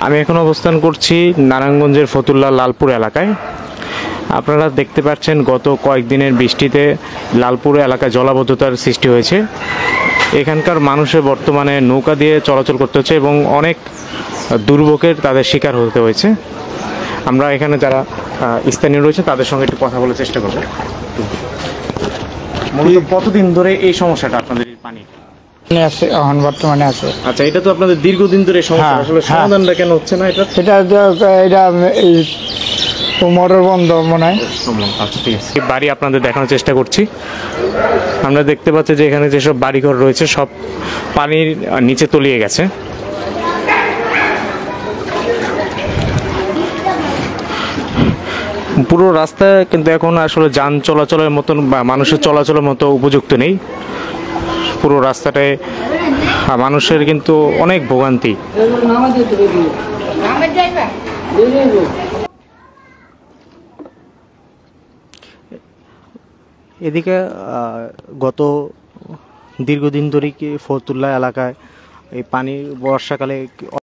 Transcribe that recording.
আমি এখন অবস্থান করছি নারায়ণগঞ্জের ফতুল্লা লালপুর এলাকায়। আপনারা দেখতে পাচ্ছেন গত কয়েকদিনের বৃষ্টিতে লালপুর এলাকায় জলাবদ্ধতার সৃষ্টি হয়েছে। এখানকার মানুষের বর্তমানে নৌকা দিয়ে চলাচল করতে হচ্ছে এবং অনেক দুর্ভোগের তাদের শিকার হতে হয়েছে। আমরা এখানে যারা স্থানীয় রয়েছে তাদের সঙ্গে একটু কথা বলার চেষ্টা করব। মূলত কতদিন ধরে এই সমস্যাটা আপনাদের পানি আছে এখন বর্তমানে আছে? আচ্ছা, এটা তো আপনাদের দীর্ঘদিন ধরে সমস্যা, আসলে সমাধানটা কেন হচ্ছে না? এটা মোটর বন্ধ মনে হয়। আচ্ছা, ঠিক আছে। বাড়ি আপনাদের দেখানোর চেষ্টা করছি। আমরা দেখতে পাচ্ছি যে এখানে যেসব বাড়িঘর রয়েছে সব পানির নিচে তলিয়ে গেছে। পুরো রাস্তা কিন্তু এখন আসলে যান চলাচলের মতন বা মানুষের চলাচলের মতো উপযুক্ত নেই। পুরো রাস্তাটায় মানুষের কিন্তু অনেক ভোগান্তি। এদিকে গত দীর্ঘদিন ধরেই কি ফতুল্লা এলাকায় এই পানি বর্ষাকালে